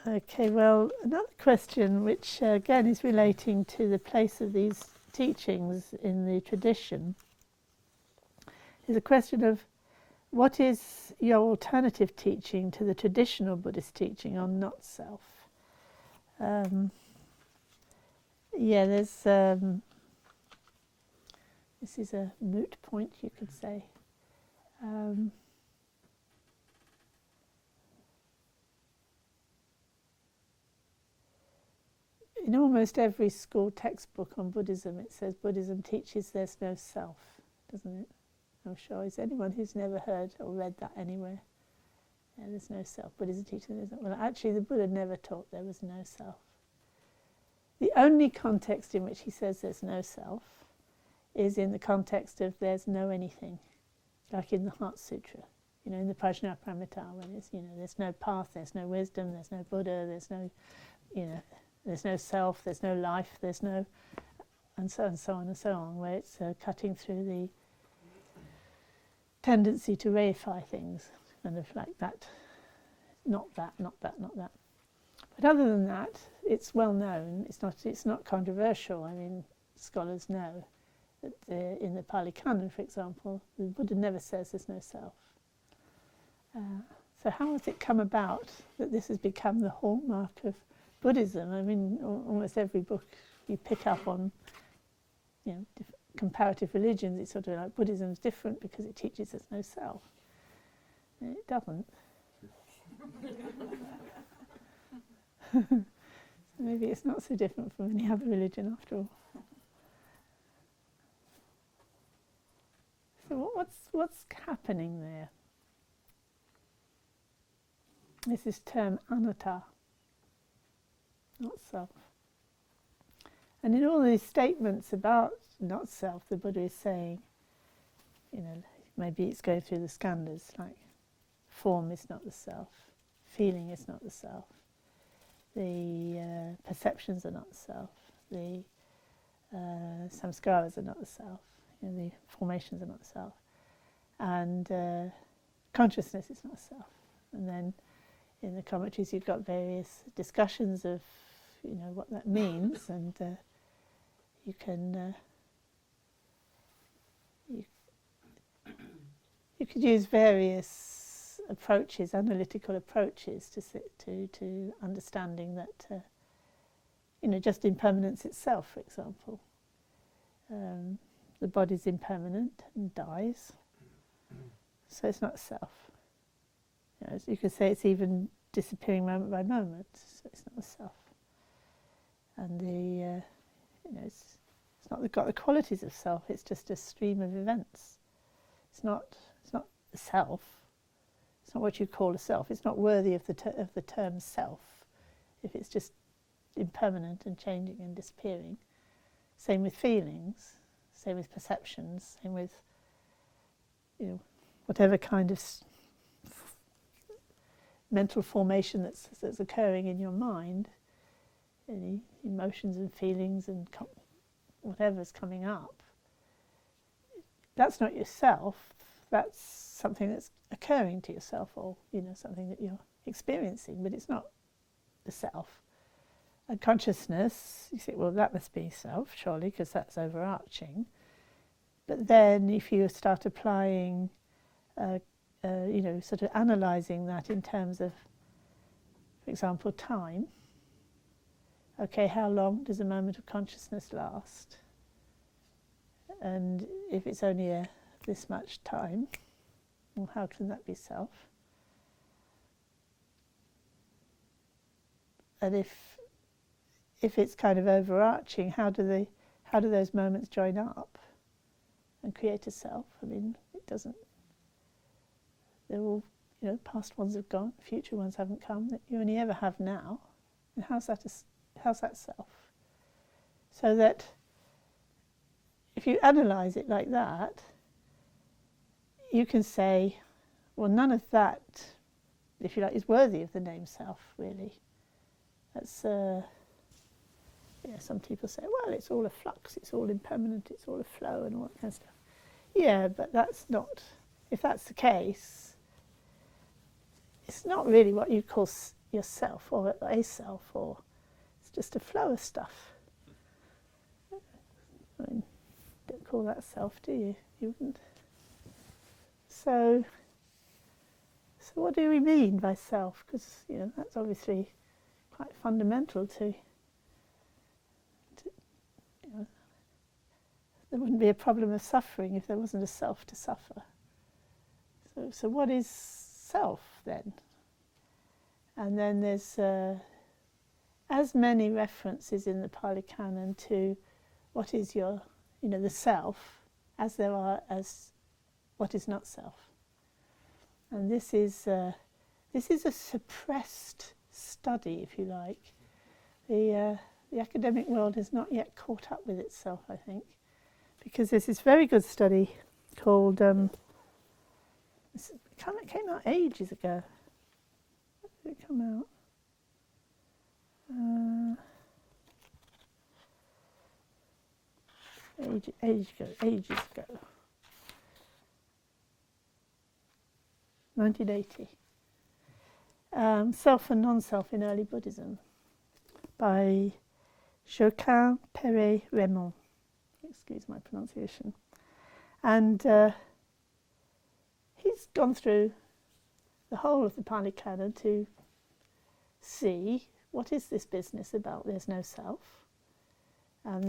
Okay, well, another question which again is relating to the place of these teachings in the tradition is a question of what is your alternative teaching to the traditional Buddhist teaching on not self? There's this is a moot point, you could say. In almost every school textbook on Buddhism, it says Buddhism teaches there's no self, doesn't it? I'm sure. Is anyone who's never heard or read that anywhere? Yeah, there's no self. Buddhism teaches there's no. Well, actually, the Buddha never taught there was no self. The only context in which he says there's no self is in the context of there's no anything, like in the Heart Sutra. You know, in the Prajnaparamita, when it's, you know, there's no path, there's no wisdom, there's no Buddha, there's no, you know, there's no self, there's no life, there's no, and so on and so on and so on, where it's cutting through the tendency to reify things, kind of like that, not that, not that, not that. But other than that, it's well known. It's not controversial. I mean, scholars know that in the Pali Canon, for example, the Buddha never says there's no self. So how has it come about that this has become the hallmark of Buddhism? I mean, almost every book you pick up on, you know, comparative religions, it's sort of like Buddhism's different because it teaches there's no self. And it doesn't. So maybe it's not so different from any other religion after all. So what's happening there? This is termed anatta, not self. And in all these statements about not self, the Buddha is saying, you know, maybe it's going through the skandhas, like form is not the self, feeling is not the self, the perceptions are not the self, the samskaras are not the self, you know, the formations are not the self, and consciousness is not the self. And then in the commentaries you've got various discussions of, you know, what that means, and you can you could use various approaches, analytical approaches, to understanding that, you know, just impermanence itself, for example. The body's impermanent and dies, so it's not self. You know, you could say it's even disappearing moment by moment, so it's not the self. And you know, it's not got the qualities of self. It's just a stream of events. It's not the self. It's not what you call a self. It's not worthy of the term self if it's just impermanent and changing and disappearing. Same with feelings. Same with perceptions. Same with, you know, whatever kind of mental formation that's occurring in your mind. Any emotions and feelings and whatever's coming up, that's not yourself. That's something that's occurring to yourself, or, you know, something that you're experiencing, but it's not the self. And consciousness, you think, well, that must be self, surely, because that's overarching. But then if you start applying, you know, sort of analysing that in terms of, for example, time. Okay, how long does a moment of consciousness last? And if it's only this much time, well, how can that be self? And if it's kind of overarching, how do those moments join up and create a self? I mean, it doesn't. They're all, you know, past ones have gone, future ones haven't come. That you only ever have now. And how's that self? So that if you analyse it like that, you can say, well, none of that, if you like, is worthy of the name self, really. That's, yeah, some people say, well, it's all a flux, it's all impermanent, it's all a flow and all that kind of stuff. Yeah, but that's not, if that's the case, it's not really what you call, yourself or a self, or it's just a flow of stuff. I mean, don't call that self, do you? You wouldn't. So what do we mean by self? Because that's obviously quite fundamental to there wouldn't be a problem of suffering if there wasn't a self to suffer. So what is self then? And then there's as many references in the Pali Canon to what is your, the self, as there are as what is not self. And this is a suppressed study, if you like. The academic world has not yet caught up with itself, I think, because there's this very good study called, it came out ages ago. When did it come out? Ages ago. 1980. Self and Non-Self in Early Buddhism by Joaquin Perret-Raymond. Excuse my pronunciation. And he's gone through the whole of the Pali Canon to see what is this business about there's no self. And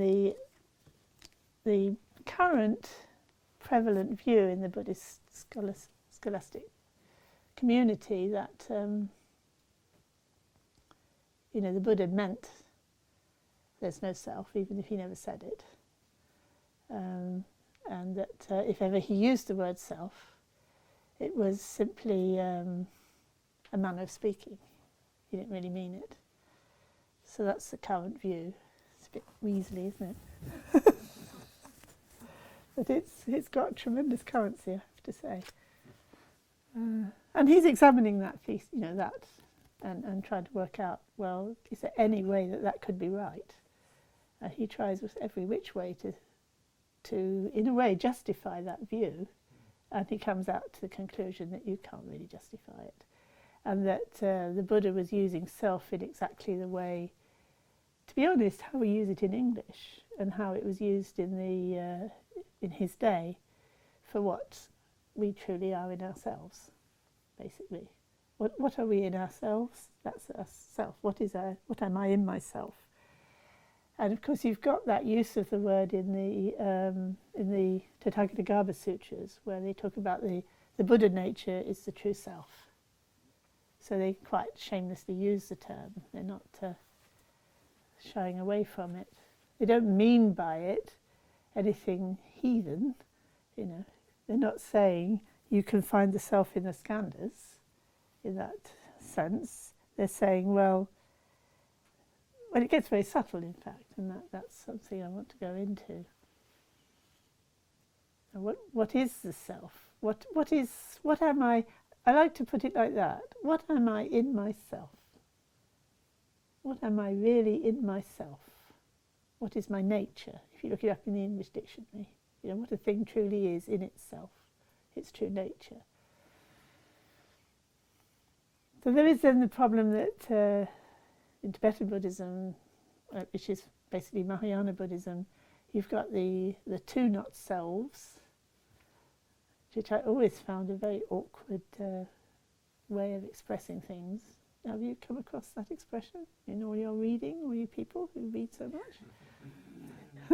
the current prevalent view in the Buddhist scholastic community that the Buddha meant there's no self, even if he never said it, and that if ever he used the word self, it was simply a manner of speaking. He didn't really mean it. So that's the current view. It's a bit weaselly, isn't it? But it's got tremendous currency, I have to say. And he's examining that piece, and trying to work out, well, is there any way that could be right? He tries with every which way to, in a way, justify that view, and he comes out to the conclusion that you can't really justify it, and that the Buddha was using self in exactly the way, to be honest, how we use it in English, and how it was used in his day for what we truly are in ourselves, basically. What are we in ourselves? That's us, self. What am I in myself? And of course, you've got that use of the word in the Tathagatagarbha Sutras, where they talk about the Buddha nature is the true self. So they quite shamelessly use the term. They're not shying away from it. They don't mean by it anything heathen. They're not saying you can find the self in the skandhas in that sense. They're saying, well, it gets very subtle, in fact, and that's something I want to go into. And what is the self? What am I? I like to put it like that. What am I in myself? What am I really in myself? What is my nature? If you look it up in the English dictionary, what a thing truly is in itself, its true nature. So there is then the problem that in Tibetan Buddhism, which is basically Mahayana Buddhism, you've got the two not selves, which I always found a very awkward way of expressing things. Have you come across that expression in all your reading, all you people who read so much?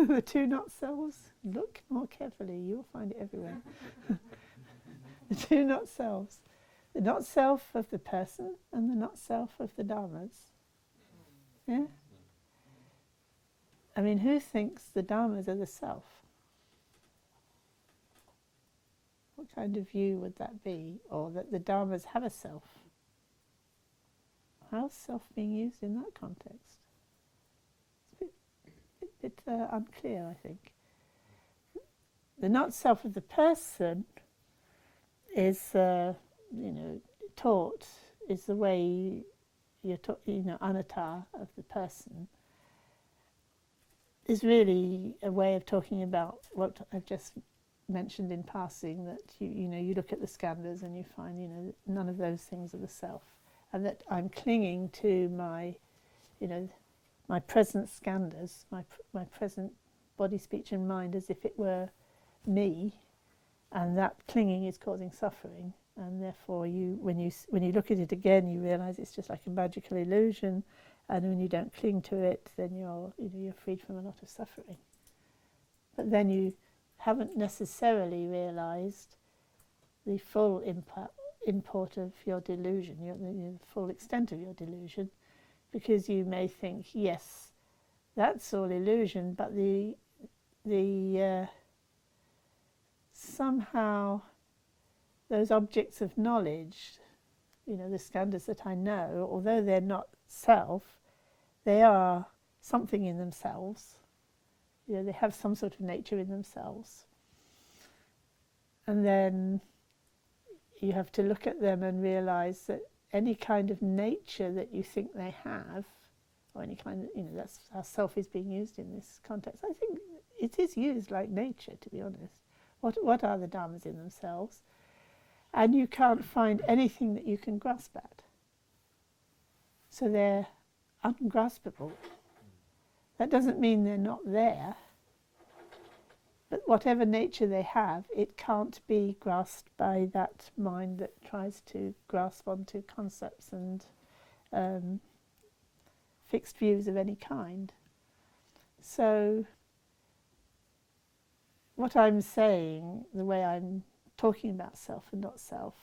The two not selves? Look more carefully, you'll find it everywhere. The two not selves. The not self of the person and the not self of the dharmas. Yeah? I mean, who thinks the dharmas are the self? What kind of view would that be? Or that the dharmas have a self? How's self being used in that context? It's a bit unclear, I think. The not self of the person is, taught, is the way you're taught, anatta of the person, is really a way of talking about what I've just mentioned in passing, that you look at the skandhas and you find, none of those things are the self. and that I'm clinging to my, my present skandhas, my present body, speech and mind as if it were me, and that clinging is causing suffering. And therefore when you look at it again, you realise it's just like a magical illusion, and when you don't cling to it, then you're freed from a lot of suffering. But then you haven't necessarily realised the full import of your delusion, the full extent of your delusion, because you may think, yes, that's all illusion, but the somehow those objects of knowledge, the skandhas that I know, although they're not self, they are something in themselves. They have some sort of nature in themselves. And then you have to look at them and realise that any kind of nature that you think they have, or any kind of, that's how self is being used in this context. I think it is used like nature, to be honest. What are the dharmas in themselves? And you can't find anything that you can grasp at. So they're ungraspable. That doesn't mean they're not there, but whatever nature they have, it can't be grasped by that mind that tries to grasp onto concepts and fixed views of any kind. So what I'm saying, the way I'm talking about self and not self,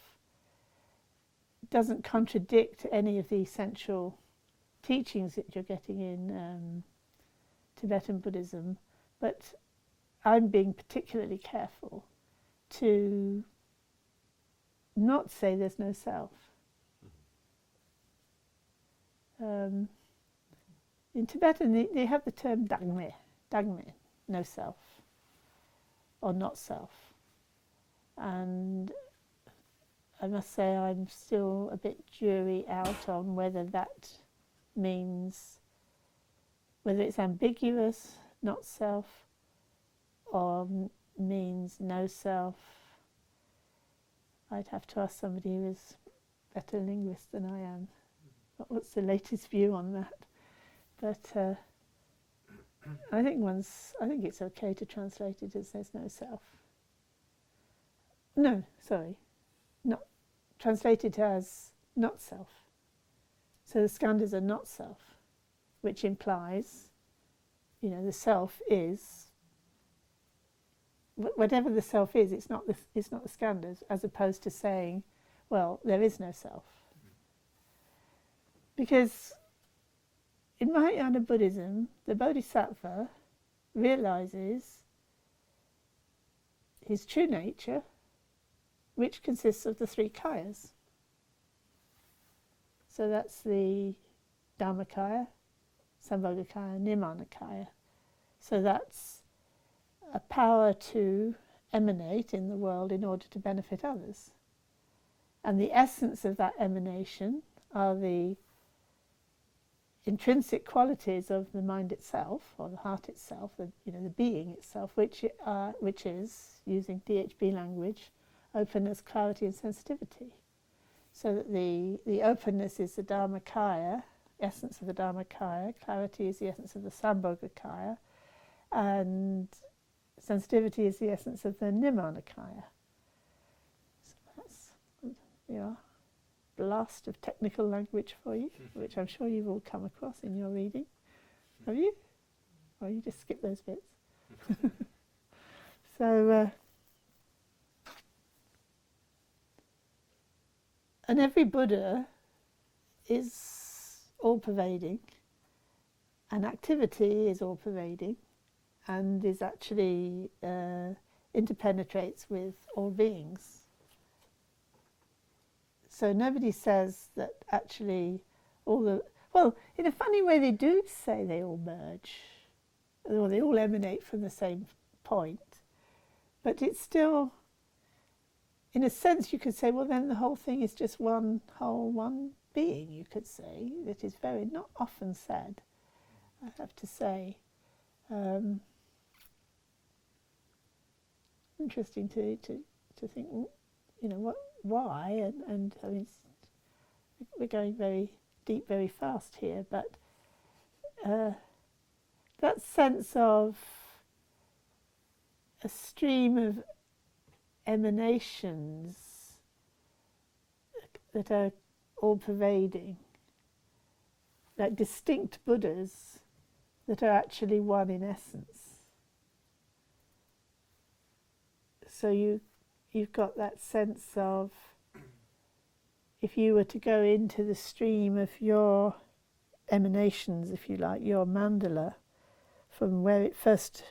doesn't contradict any of the essential teachings that you're getting in Tibetan Buddhism, but I'm being particularly careful to not say there's no self. In Tibetan, they have the term dagme, no self, or not self. And I must say I'm still a bit jury out on whether that means, whether it's ambiguous, not self, or means no self. I'd have to ask somebody who is a better linguist than I am. What's the latest view on that? But I think it's okay to translate it as there's no self. No, sorry, not translated as not self. So the skandhas are not self, which implies, the self is whatever the self is. It's not the skandhas, as opposed to saying, well, there is no self. Because in Mahayana Buddhism, the Bodhisattva realizes his true nature, which consists of the three kayas. So that's the Dharmakaya, Sambhogakaya, Nirmanakaya. So that's a power to emanate in the world in order to benefit others. And the essence of that emanation are the intrinsic qualities of the mind itself, or the heart itself, the being itself, which is, using DHB language, openness, clarity and sensitivity. So that the openness is the Dharmakaya, essence of the Dharmakaya, clarity is the essence of the Sambhogakaya, and sensitivity is the essence of the Nirmanakaya. So that's blast of technical language for you, which I'm sure you've all come across in your reading. Have you? Or you just skip those bits? So, and every Buddha is all-pervading, and activity is all-pervading, and is actually interpenetrates with all beings. So nobody says that actually well, in a funny way they do say they all merge, or they all emanate from the same point, but it's still, in a sense you could say, well then the whole thing is just one being, you could say. That is very not often said, I have to say. Interesting to think, why, and I mean, we're going very deep, very fast here, but that sense of a stream of emanations that are all pervading, like distinct Buddhas that are actually one in essence. So you've got that sense of, if you were to go into the stream of your emanations, if you like, your mandala, from where it first,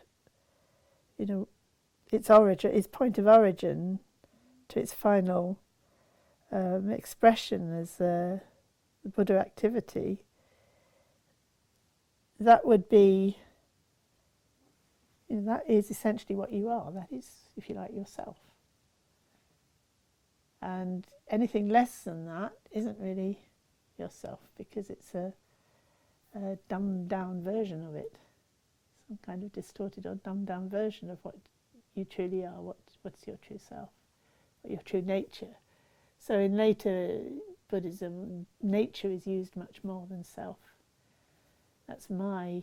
its origin, its point of origin, to its final expression as the Buddha activity, that would be, that is essentially what you are. That is, if you like, yourself. And anything less than that isn't really yourself, because it's a dumbed down version of it, some kind of distorted or dumbed down version of what you truly are, what's your true self, what your true nature. So in later Buddhism, nature is used much more than self. That's my,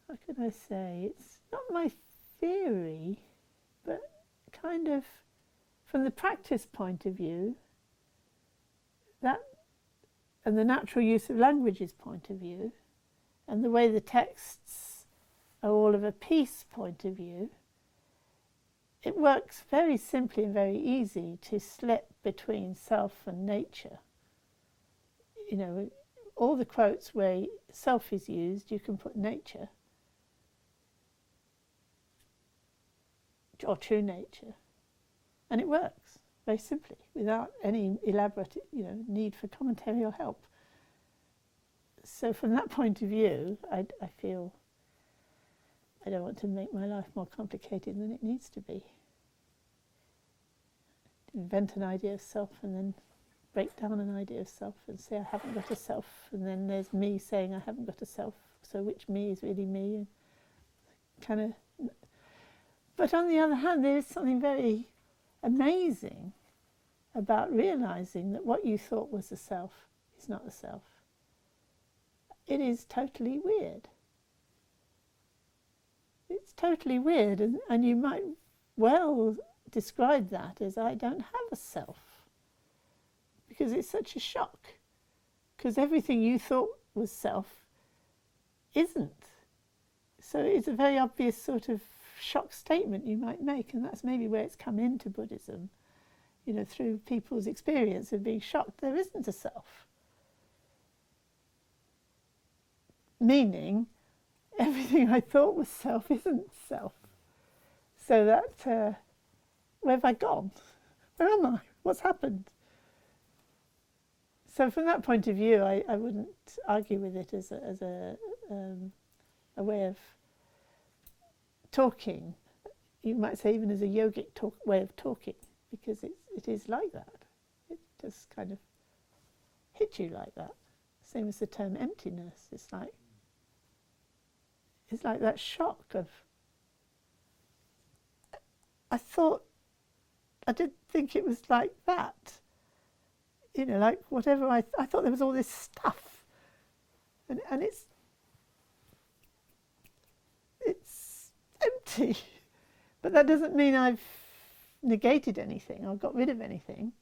how can I say, it's not my theory, but kind of from the practice point of view, that, and the natural use of language's point of view, and the way the texts are all of a piece point of view, it works very simply and very easy to slip between self and nature. All the quotes where self is used, you can put nature, or true nature, and it works very simply, without any elaborate need for commentary or help. So from that point of view, I feel I don't want to make my life more complicated than it needs to be. Invent an idea of self and then break down an idea of self and say I haven't got a self, and then there's me saying I haven't got a self, so which me is really me? And kind of. But on the other hand, there is something very amazing about realizing that what you thought was the self is not the self. It is totally weird. It's totally weird, and you might well describe that as I don't have a self, because it's such a shock, because everything you thought was self isn't. So it's a very obvious sort of shock statement you might make, and that's maybe where it's come into Buddhism, through people's experience of being shocked there isn't a self. Meaning, everything I thought was self isn't self. So that, where have I gone? Where am I? What's happened? So from that point of view, I wouldn't argue with it as a way of talking. You might say even as a yogic way of talking, because it is like that. It just kind of hit you like that. Same as the term emptiness. It's like that shock of, I didn't think it was like that. Like whatever I thought there was all this stuff, and it's empty. But that doesn't mean I've negated anything or got rid of anything.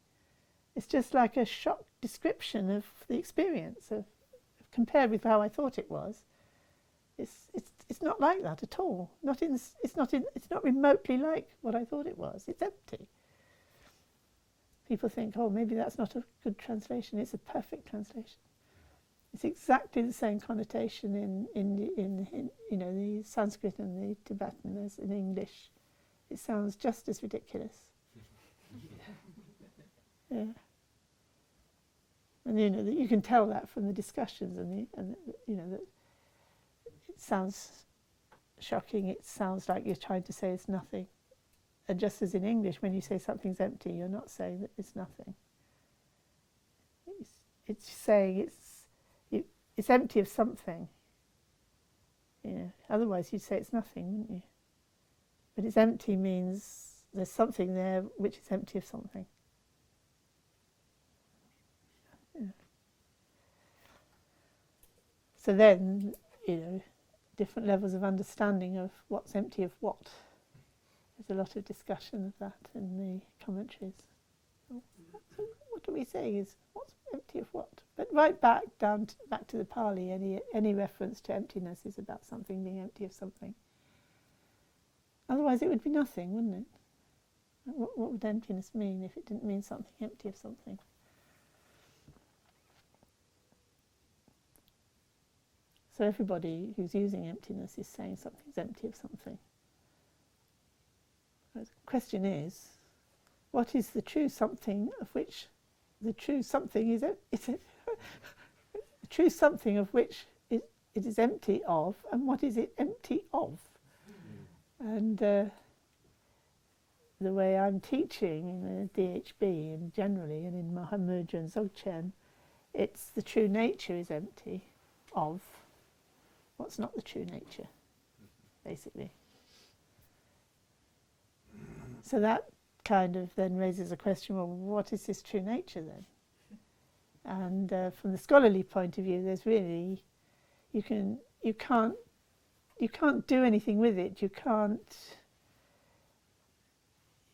It's just like a shock description of the experience, compared with how I thought it was. It's not like that at all. It's not remotely like what I thought it was. It's empty. People think, oh, maybe that's not a good translation. It's a perfect translation. It's exactly the same connotation in the Sanskrit and the Tibetan as in English. It sounds just as ridiculous. Yeah. And you can tell that from the discussions and that it sounds shocking. It sounds like you're trying to say it's nothing. And just as in English, when you say something's empty, you're not saying that it's nothing. It's saying it's empty of something. Otherwise you'd say it's nothing, wouldn't you? But it's empty means there's something there which is empty of something. So then, different levels of understanding of what's empty of what. There's a lot of discussion of that in the commentaries. So what are we saying is what's empty of what? But right back to the Pali, any reference to emptiness is about something being empty of something. Otherwise it would be nothing, wouldn't it? What would emptiness mean if it didn't mean something empty of something? So everybody who's using emptiness is saying something's empty of something. The question is, what is the true something of which the true something is the true something of which it is empty of, and what is it empty of? And the way I'm teaching in the DHB and generally, and in Mahamudra and Dzogchen, it's the true nature is empty of what's not the true nature, basically. So that kind of then raises a question, well, what is this true nature then? And from the scholarly point of view, there's really, you can't do anything with it. You can't,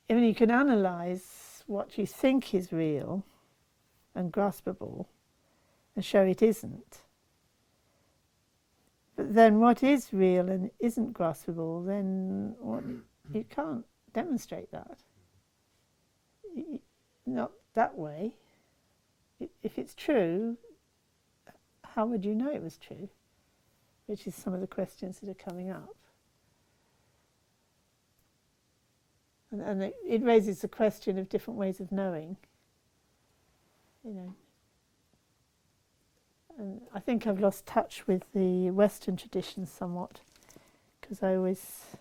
you can analyse what you think is real and graspable and show it isn't. But then what is real and isn't graspable, then you can't demonstrate that. Not that way. If it's true, how would you know it was true? Which is some of the questions that are coming up. And it raises the question of different ways of knowing. And I think I've lost touch with the Western traditions somewhat, because I always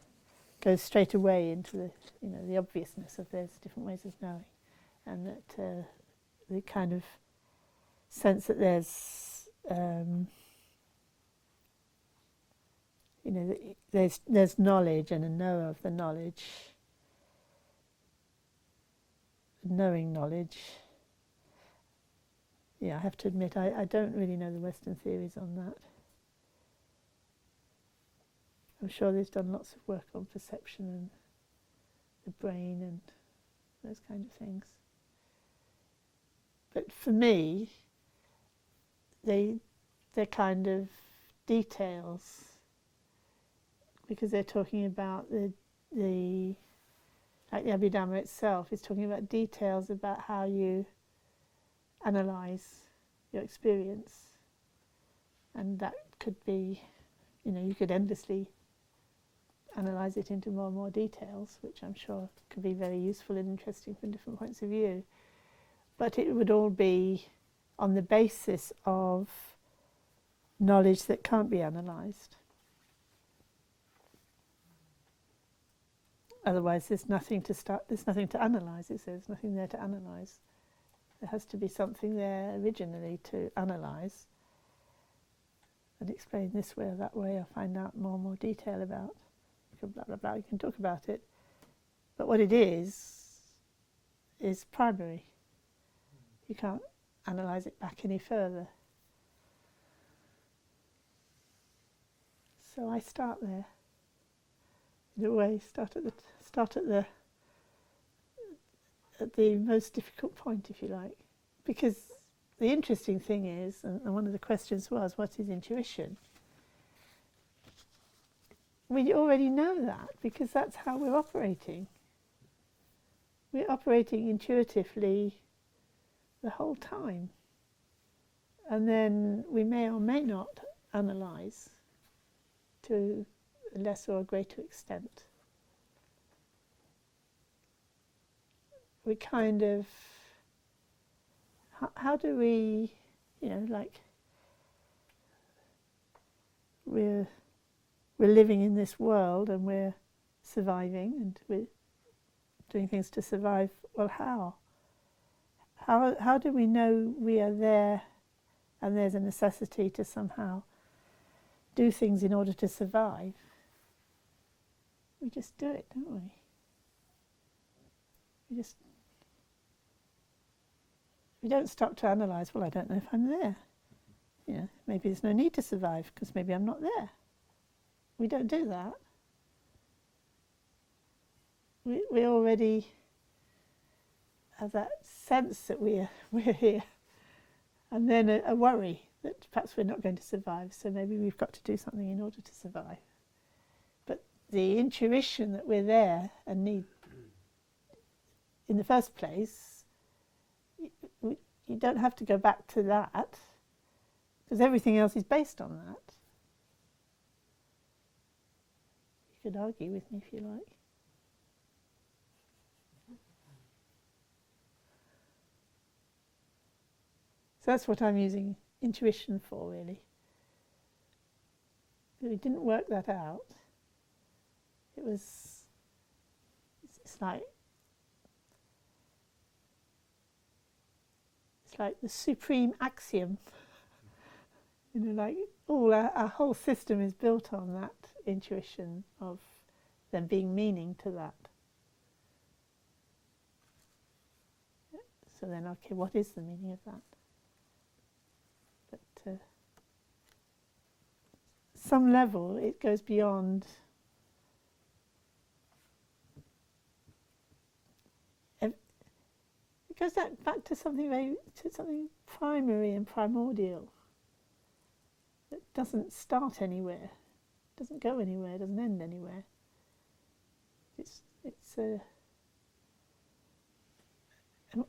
go straight away into the obviousness of there's different ways of knowing, and that the kind of sense that there's there's knowledge and a knower of the knowledge, knowing knowledge. Yeah, I have to admit, I don't really know the Western theories on that. I'm sure they've done lots of work on perception and the brain and those kind of things. But for me, they're kind of details, because they're talking about like the Abhidhamma itself is talking about details about how you analyse your experience, and that could be, you could endlessly analyse it into more and more details, which I'm sure could be very useful and interesting from different points of view. But it would all be on the basis of knowledge that can't be analysed. Otherwise there's nothing to analyse, there's nothing there to analyse. There has to be something there originally to analyse and explain this way or that way, or find out more and more detail about. Blah, blah, blah, you can talk about it. But what it is primary. You can't analyse it back any further. So I start there. In a way, start at the most difficult point, if you like. Because the interesting thing is, and one of the questions was, what is intuition? We already know that, because that's how we're operating. We're operating intuitively the whole time. And then we may or may not analyse to a less or a greater extent. We kind of, how do we, we're living in this world and we're surviving and we're doing things to survive. Well, how? How do we know we are there and there's a necessity to somehow do things in order to survive? We just do it, don't we? We don't stop to analyse, well, I don't know if I'm there. maybe there's no need to survive because maybe I'm not there. We don't do that. We already have that sense that we're here, and then a worry that perhaps we're not going to survive, so maybe we've got to do something in order to survive. But the intuition that we're there and need, in the first place, you don't have to go back to that, because everything else is based on that. You could argue with me if you like. So that's what I'm using intuition for, really. We didn't work that out. It's like the supreme axiom. Like all our whole system is built on that intuition of there being meaning to that. So then, okay, what is the meaning of that? But some level, it goes beyond. It goes back to something primary and primordial. That doesn't start anywhere, doesn't go anywhere, doesn't end anywhere.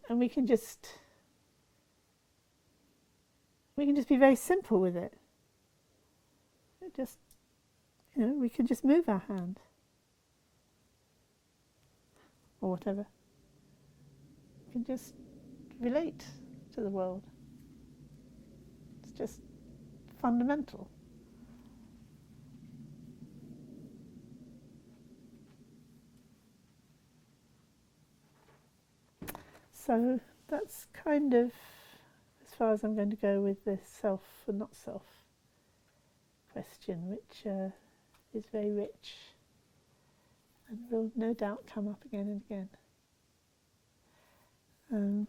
And we can just be very simple with it. We can just move our hand or whatever. We can just relate to the world. It's just fundamental. So that's kind of as far as I'm going to go with the self and not self question, which is very rich and will no doubt come up again and again.